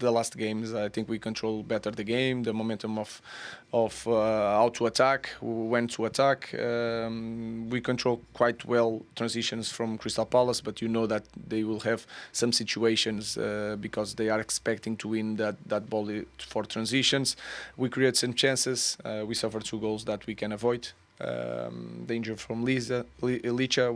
the last games. I think we control better the game, the momentum of how to attack, when to attack. We control quite well transitions from Crystal Palace, but you know that they will have some situations because they are expecting to win that ball for transitions. We create some chances. We suffer 2 goals that we can avoid. The injury from Licha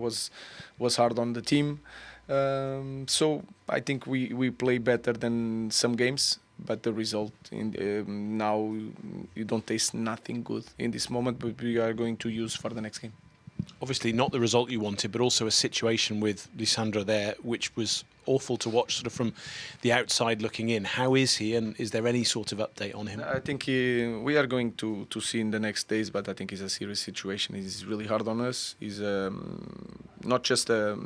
was hard on the team. So I think we play better than some games, but the result now you don't taste nothing good in this moment, but we are going to use for the next game. Obviously not the result you wanted, but also a situation with Lisandro there which was awful to watch sort of from the outside looking in. How is he, and is there any sort of update on him? I think we are going to see in the next days, but I think it's a serious situation. It's really hard on us. He's not just a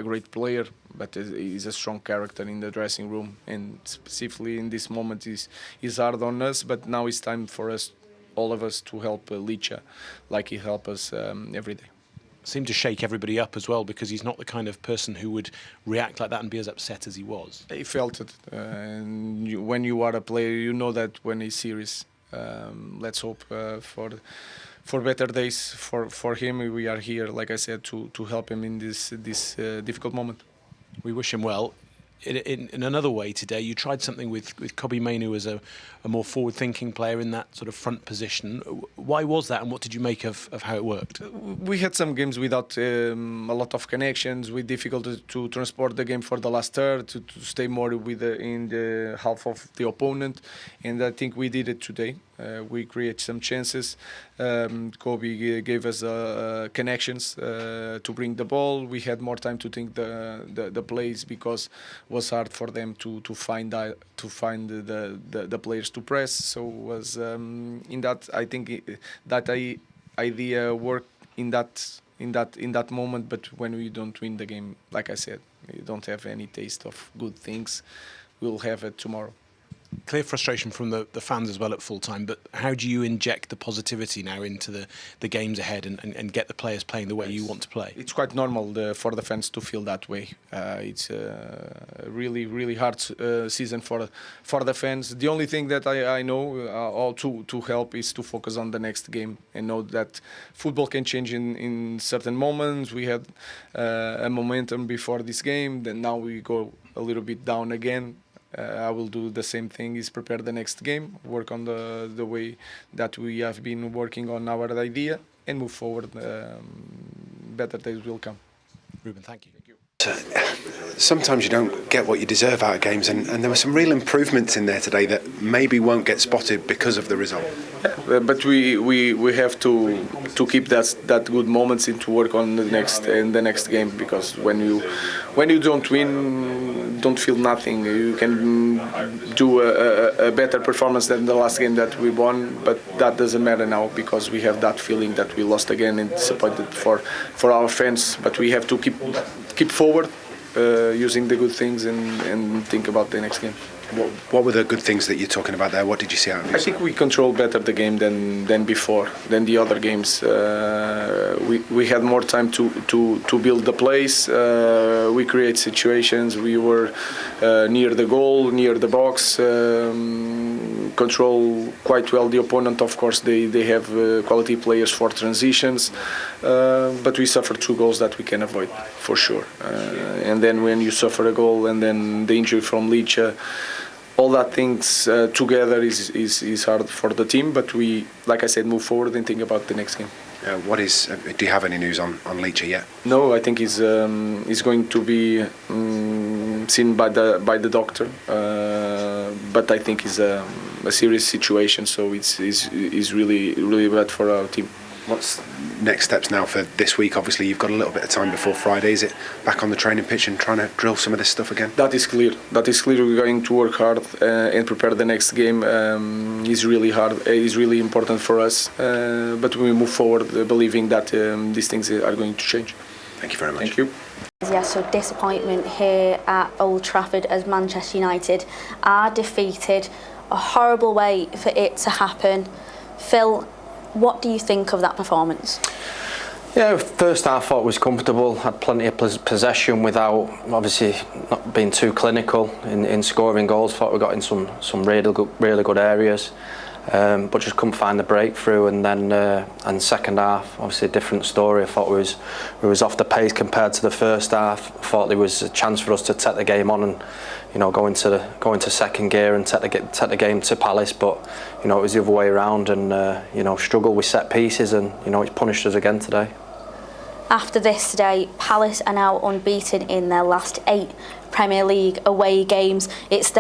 great player, but he's a strong character in the dressing room, and specifically in this moment is hard on us. But now it's time for us, all of us, to help Licha like he helps us every day. Seemed to shake everybody up as well, because he's not the kind of person who would react like that and be as upset as he was. He felt it. And when you are a player, you know that when he's serious. Let's hope for better days for him. We are here, like I said, to help him in this difficult moment. We wish him well. In another way today, you tried something with Kobbie Mainoo as a more forward-thinking player in that sort of front position. Why was that, and what did you make of how it worked? We had some games without a lot of connections, with difficulty to transport the game for the last third, to stay more in the half of the opponent, and I think we did it today. We create some chances. Kobbie gave us connections to bring the ball. We had more time to think the plays, because it was hard for them to find the players to press. So was in that, I think that idea worked in that moment. But when we don't win the game, like I said, you don't have any taste of good things. We'll have it tomorrow. Clear frustration from the fans as well at full time, but how do you inject the positivity now into the games ahead and get the players playing the way you want to play? It's quite normal for the fans to feel that way. It's a really hard season for the fans. The only thing that I know all to help is to focus on the next game and know that football can change in certain moments. We had a momentum before this game, then now we go a little bit down again. I will do the same thing, is prepare the next game, work on the way that we have been working on our idea, and move forward. Better days will come. Ruben, thank you. Sometimes you don't get what you deserve out of games, and there were some real improvements in there today that maybe won't get spotted because of the result. Yeah, but we have to keep that good moments and to work on the next game, because when you don't win, don't feel nothing. You can do a better performance than the last game that we won, but that doesn't matter now, because we have that feeling that we lost again and disappointed for our fans. But we have to keep forward, using the good things and think about the next game. What were the good things that you're talking about there? What did you see out of it? I think we controlled better the game than before, than the other games. We had more time to build the plays. We create situations. We were near the goal, near the box. Control quite well the opponent. Of course, they have quality players for transitions, but we suffered 2 goals that we can avoid for sure. And then when you suffer a goal and then the injury from Licha, all that things together is hard for the team. But we, like I said, move forward and think about the next game. Do you have any news on Licha yet? No, I think he's going to be seen by the doctor, but I think it's a serious situation, so it's really bad for our team. What's next steps now for this week? Obviously, you've got a little bit of time before Friday. Is it back on the training pitch and trying to drill some of this stuff again? That is clear. We're going to work hard and prepare the next game. It's really hard. It's really important for us. But we move forward believing that these things are going to change. Thank you very much. Thank you. Yeah, so disappointment here at Old Trafford as Manchester United are defeated. A horrible way for it to happen. Phil, what do you think of that performance? Yeah, first half I thought was comfortable, had plenty of possession without obviously not being too clinical in scoring goals. Thought we got in some really good areas, but just couldn't find the breakthrough. And then and second half, obviously a different story. I thought we was off the pace compared to the first half. I thought there was a chance for us to take the game on and go into second gear and take the game to Palace, but it was the other way around, and struggled with set pieces, and it's punished us again today. After this today, Palace are now unbeaten in their last 8 Premier League away games. It's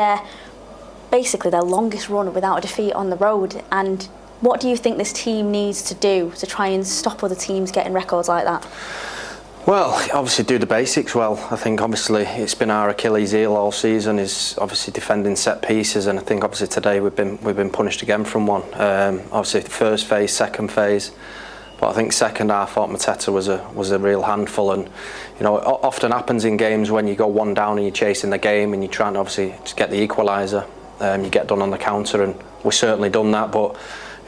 basically their longest run without a defeat on the road. And what do you think this team needs to do to try and stop other teams getting records like that? Well, obviously do the basics well. I think obviously it's been our Achilles heel all season, is obviously defending set pieces, and I think obviously today we've been punished again from one. Obviously the first phase, second phase. But I think second half, I thought Mateta was a real handful, and it often happens in games when you go one down and you're chasing the game and you're trying to obviously just get the equaliser. You get done on the counter, and we've certainly done that. But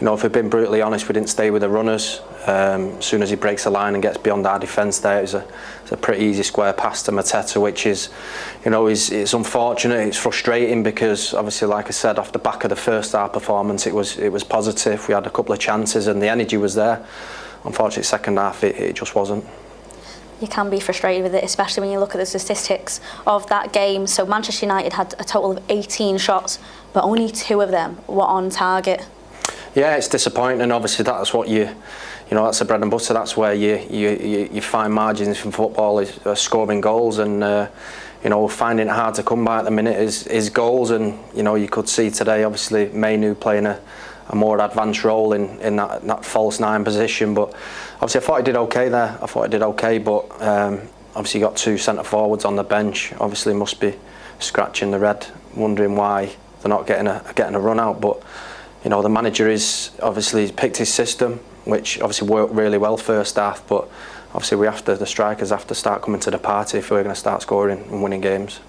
if we've been brutally honest, we didn't stay with the runners. As soon as he breaks the line and gets beyond our defence, there it's a pretty easy square pass to Mateta, which is, it's unfortunate. It's frustrating because obviously, like I said, off the back of the first half performance, it was positive. We had a couple of chances and the energy was there. Unfortunately, second half it just wasn't. You can be frustrated with it, especially when you look at the statistics of that game. So Manchester United had a total of 18 shots, but only 2 of them were on target. Yeah, it's disappointing. Obviously, that's what that's the bread and butter. That's where you find margins in football, is scoring goals, and finding it hard to come by at the minute is goals. And you could see today, obviously, Mainu playing a more advanced role in that false 9 position, but obviously I thought he did okay there. But obviously you got 2 centre forwards on the bench. Obviously must be scratching the red, wondering why they're not getting a run out. But the manager is obviously picked his system, which obviously worked really well first half. But obviously the strikers have to start coming to the party if we're going to start scoring and winning games.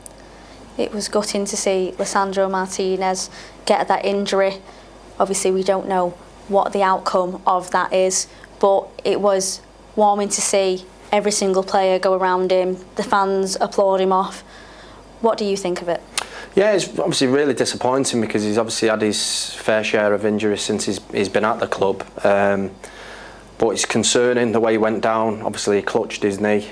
It was gutting to see Lisandro Martinez get that injury. Obviously, we don't know what the outcome of that is, but it was warming to see every single player go around him, the fans applaud him off. What do you think of it? Yeah, it's obviously really disappointing because he's obviously had his fair share of injuries since he's been at the club. But it's concerning the way he went down. Obviously, he clutched his knee.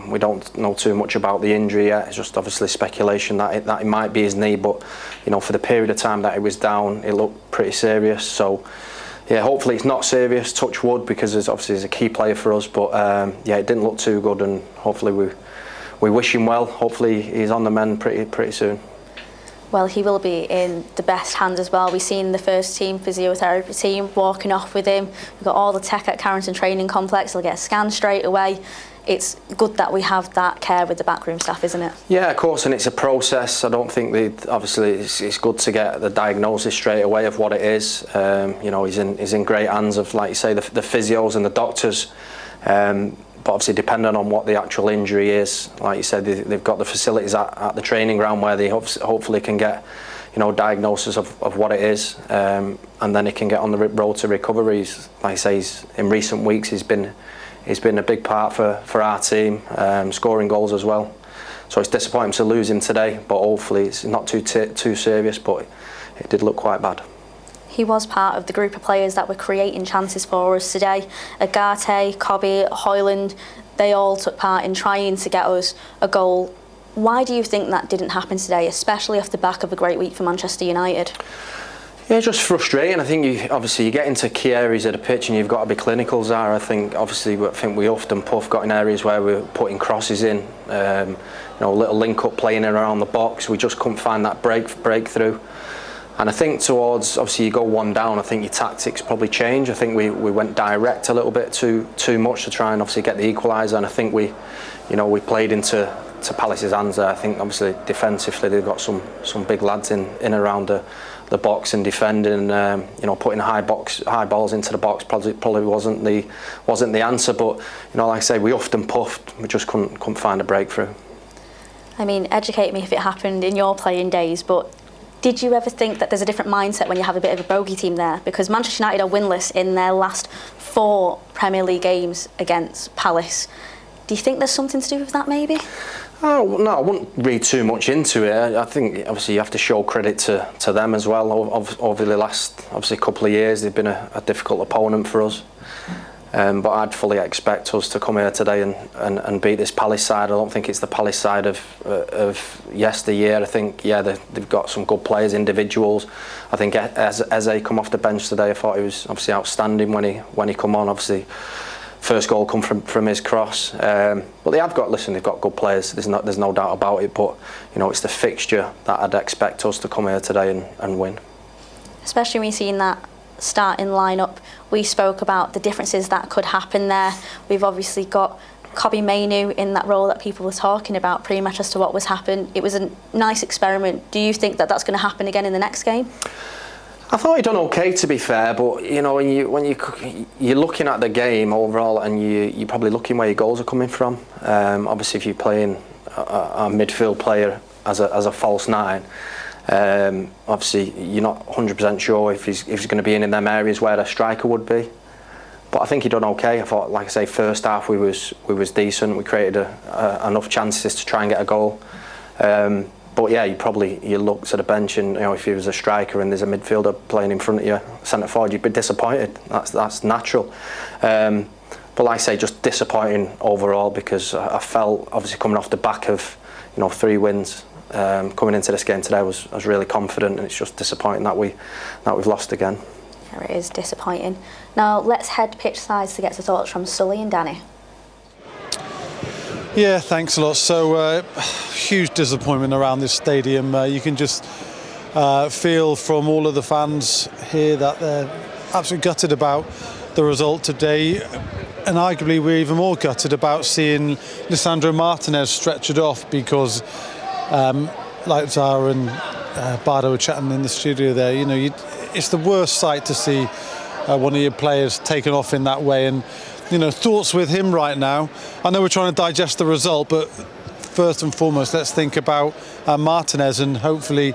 We don't know too much about the injury yet. It's just obviously speculation that it might be his knee. But for the period of time that he was down, it looked pretty serious. So yeah, hopefully it's not serious. Touch wood, because he's a key player for us. But yeah, it didn't look too good, and hopefully we wish him well. Hopefully he's on the mend pretty soon. Well, he will be in the best hands as well. We've seen the first team physiotherapy team walking off with him. We've got all the tech at Carrington Training Complex. He'll get a scan straight away. It's good that we have that care with the backroom staff, isn't it? Yeah, of course, and it's a process. I don't think obviously it's good to get the diagnosis straight away of what it is. He's in great hands of, like you say, the physios and the doctors. But obviously, depending on what the actual injury is, like you said, they've got the facilities at the training ground where they hopefully can get, diagnosis of what it is, and then he can get on the road to recovery. Like I say, in recent weeks, he's been a big part for our team, scoring goals as well. So it's disappointing to lose him today, but hopefully it's not too serious. But it did look quite bad. He was part of the group of players that were creating chances for us today. Agate, Cobby, Hoyland, they all took part in trying to get us a goal. Why do you think that didn't happen today, especially off the back of a great week for Manchester United? Yeah, just frustrating. I think you get into key areas of the pitch and you've got to be clinical, Zara. I think we often got in areas where we're putting crosses in, little link-up playing around the box. We just couldn't find that breakthrough. And I think towards, obviously you go one down, I think your tactics probably change. I think we went direct a little bit too much to try and obviously get the equaliser, and I think we played into Palace's hands there. I think obviously defensively they've got some big lads in around the box and defending, putting high balls into the box probably wasn't the answer. But like I say, we often puffed, we just couldn't find a breakthrough. I mean, educate me if it happened in your playing days, but Did you ever think that there's a different mindset when you have a bit of a bogey team there? Because Manchester United are winless in their last 4 Premier League games against Palace. Do you think there's something to do with that, maybe? Oh, no, I wouldn't read too much into it. I think obviously you have to show credit to them as well. Over the last couple of years, they've been a difficult opponent for us. But I'd fully expect us to come here today and beat this Palace side. I don't think it's the Palace side of yesteryear. I think, they've got some good players, individuals. I think as they come off the bench today, I thought he was obviously outstanding when he come on. Obviously, first goal come from his cross. But they've got good players. There's no doubt about it. But it's the fixture that I'd expect us to come here today and win. Especially when you've seen that starting lineup. We spoke about the differences that could happen there. We've obviously got Kobbie Mainoo in that role that people were talking about pretty much as to what was happening. It was a nice experiment. Do you think that that's going to happen again in the next game? I thought he done okay, to be fair, but when you're looking at the game overall, and you're probably looking where your goals are coming from. Obviously, if you're playing a midfield player as a false 9. Obviously, you're not 100% sure if he's going to be in them areas where a striker would be. But I think he done okay. I thought, like I say, first half we was decent. We created enough chances to try and get a goal. But yeah, you look to the bench, and if he was a striker and there's a midfielder playing in front of you, centre forward, you'd be disappointed. That's natural. But like I say, just disappointing overall, because I felt, obviously coming off the back of 3 wins. Coming into this game today, I was really confident, and it's just disappointing that we've lost again. Yeah, it is disappointing. Now let's head pitch sides to get some thoughts from Sully and Danny. Yeah, thanks a lot. So huge disappointment around this stadium. You can just feel from all of the fans here that they're absolutely gutted about the result today. And arguably we're even more gutted about seeing Lisandro Martinez stretchered off, because like Zara and Bardo were chatting in the studio there, it's the worst sight to see one of your players taken off in that way. And thoughts with him right now. I know we're trying to digest the result, but first and foremost, let's think about Martinez, and hopefully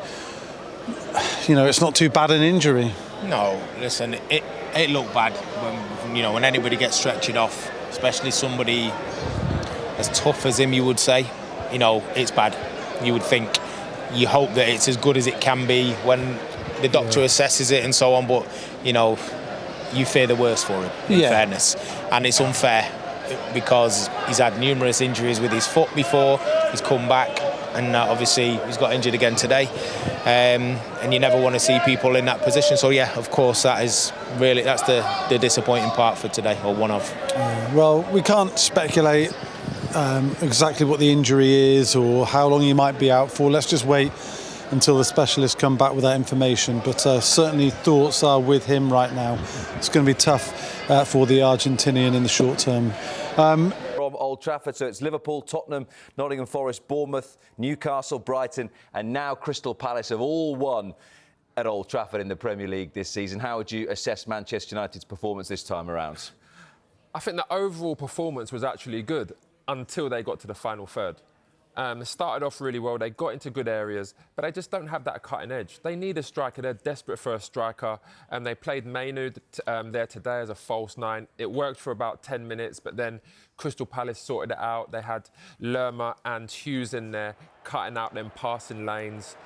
it's not too bad an injury. No, listen, it looked bad when anybody gets stretchered off, especially somebody as tough as him, you would say. It's bad. You would think, you hope that it's as good as it can be when the doctor assesses it and so on, but you fear the worst for him, in fairness. And it's unfair, because he's had numerous injuries with his foot before, he's come back, and obviously he's got injured again today. And you never want to see people in that position. So yeah, of course, that's the disappointing part for today, or one of. Well, we can't speculate exactly what the injury is or how long he might be out for. Let's just wait until the specialists come back with that information. But certainly thoughts are with him right now. It's going to be tough for the Argentinian in the short term. From Old Trafford, so it's Liverpool, Tottenham, Nottingham Forest, Bournemouth, Newcastle, Brighton, and now Crystal Palace have all won at Old Trafford in the Premier League this season. How would you assess Manchester United's performance this time around? I think the overall performance was actually good until they got to the final third. They started off really well, they got into good areas, but they just don't have that cutting edge. They need a striker, they're desperate for a striker, and they played Mainoo there today as a false 9. It worked for about 10 minutes, but then Crystal Palace sorted it out. They had Lerma and Hughes in there, cutting out them passing lanes,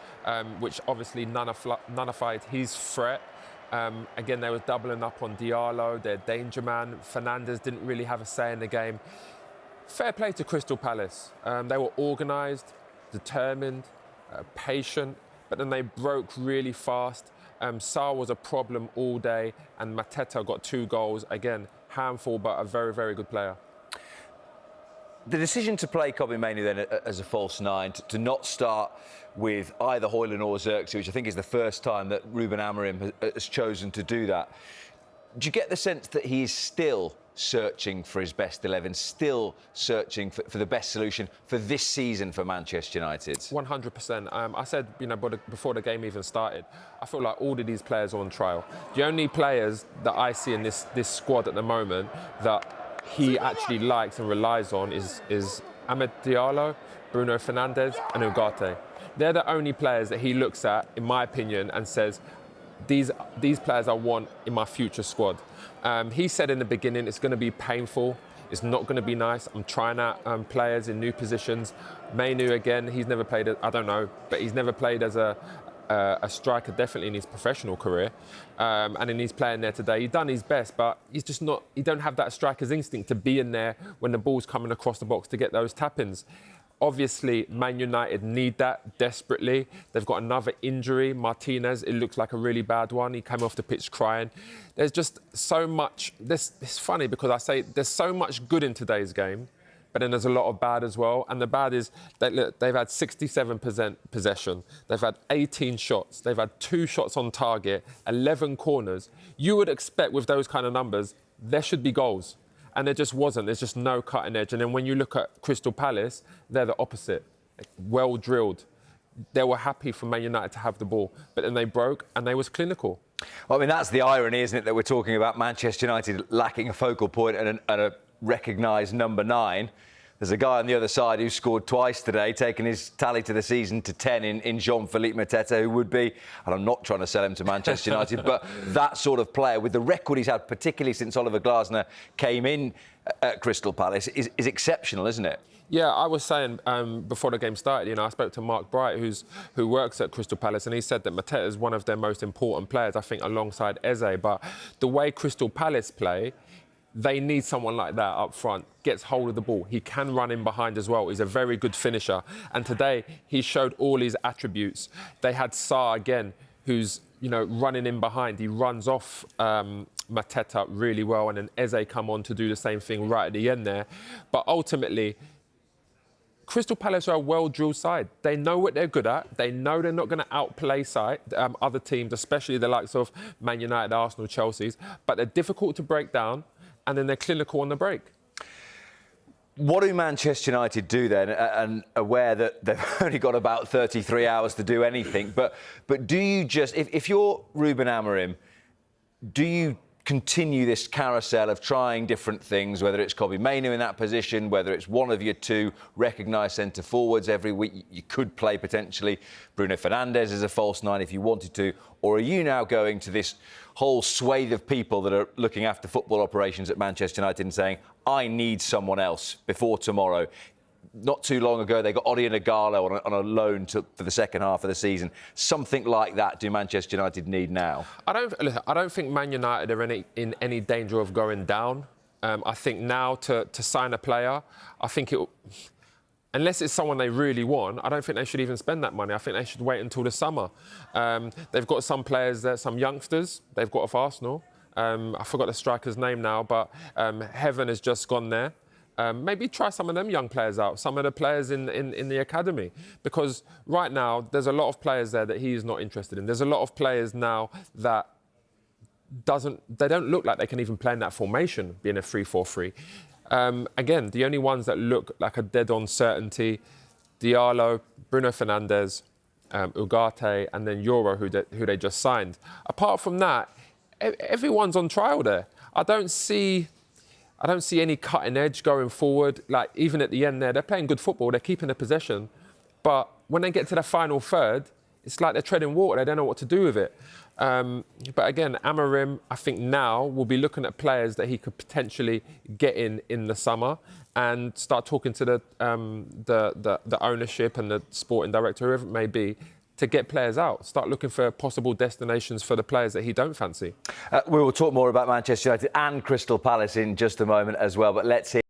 which obviously nullified his threat. Again, they were doubling up on Diallo, their danger man. Fernandes didn't really have a say in the game. Fair play to Crystal Palace. They were organised, determined, patient, but then they broke really fast. Sarr was a problem all day, and Mateta got 2 goals. Again, handful, but a very, very good player. The decision to play Kobbie Mainoo then as a false 9, to not start with either Højlund or Xerxes, which I think is the first time that Ruben Amorim has chosen to do that. Do you get the sense that he is still searching for his best 11, still searching for the best solution for this season for Manchester United? 100%. I said, before the game even started, I feel like all of these players are on trial. The only players that I see in this squad at the moment that he actually likes and relies on is Amad Diallo, Bruno Fernandes and Ugarte. They're the only players that he looks at, in my opinion, and says, these players I want in my future squad. He said in the beginning, it's going to be painful. It's not going to be nice. I'm trying out players in new positions. Mainu, again, he's never played, I don't know, but he's never played as a striker, definitely in his professional career. And then he's playing there today. He's done his best, but he's just not, he don't have that striker's instinct to be in there when the ball's coming across the box to get those tap-ins. Obviously, Man United need that desperately. They've got another injury, Martinez. It looks like a really bad one. He came off the pitch crying. There's just so much. It's funny because I say there's so much good in today's game, but then there's a lot of bad as well. And the bad is that they've had 67% possession. They've had 18 shots. They've had 2 shots on target, 11 corners. You would expect with those kind of numbers, there should be goals. And there just wasn't. There's just no cutting edge. And then when you look at Crystal Palace, they're the opposite. Well drilled. They were happy for Man United to have the ball, but then they broke and they was clinical. Well, I mean, that's the irony, isn't it, that we're talking about Manchester United lacking a focal point and a recognised number 9. There's a guy on the other side who scored twice today, taking his tally to the season to 10 in Jean-Philippe Mateta, who would be, and I'm not trying to sell him to Manchester United, but that sort of player, with the record he's had, particularly since Oliver Glasner came in at Crystal Palace, is exceptional, isn't it? Yeah, I was saying before the game started, I spoke to Mark Bright, who works at Crystal Palace, and he said that Mateta is one of their most important players, I think, alongside Eze. But the way Crystal Palace play, they need someone like that up front, gets hold of the ball. He can run in behind as well. He's a very good finisher. And today, he showed all his attributes. They had Sarr again, who's, running in behind. He runs off Mateta really well, and then Eze come on to do the same thing right at the end there. But ultimately, Crystal Palace are a well-drilled side. They know what they're good at. They know they're not going to outplay other teams, especially the likes of Man United, Arsenal, Chelsea's. But they're difficult to break down, and then they're clinical on the break. What do Manchester United do then, and aware that they've only got about 33 hours to do anything, but do you just, if you're Ruben Amorim, do you continue this carousel of trying different things, whether it's Kobbie Mainoo in that position, whether it's one of your 2 recognised centre-forwards every week? You could play potentially Bruno Fernandes as a false 9 if you wanted to, or are you now going to this whole swathe of people that are looking after football operations at Manchester United and saying, I need someone else before tomorrow? Not too long ago, they got Odion Ighalo on a loan for the second half of the season. Something like that do Manchester United need now? I don't think Man United are in any danger of going down. I think now to sign a player, I think unless it's someone they really want, I don't think they should even spend that money. I think they should wait until the summer. They've got some players there, some youngsters they've got off Arsenal. I forgot the striker's name now, but Heaven has just gone there. Maybe try some of them young players out, some of the players in the academy. Because right now, there's a lot of players there that he is not interested in. There's a lot of players now that they don't look like they can even play in that formation, being a 3-4-3. Again, the only ones that look like a dead-on certainty, Diallo, Bruno Fernandes, Ugarte, and then Euro, who they just signed. Apart from that, everyone's on trial there. I don't see any cutting edge going forward. Like, even at the end there, they're playing good football, they're keeping the possession. But when they get to the final third, it's like they're treading water, they don't know what to do with it. But again, Amorim, I think now, will be looking at players that he could potentially get in the summer and start talking to the ownership and the sporting director, whoever it may be, to get players out, start looking for possible destinations for the players that he don't fancy. We will talk more about Manchester United and Crystal Palace in just a moment as well, but let's hear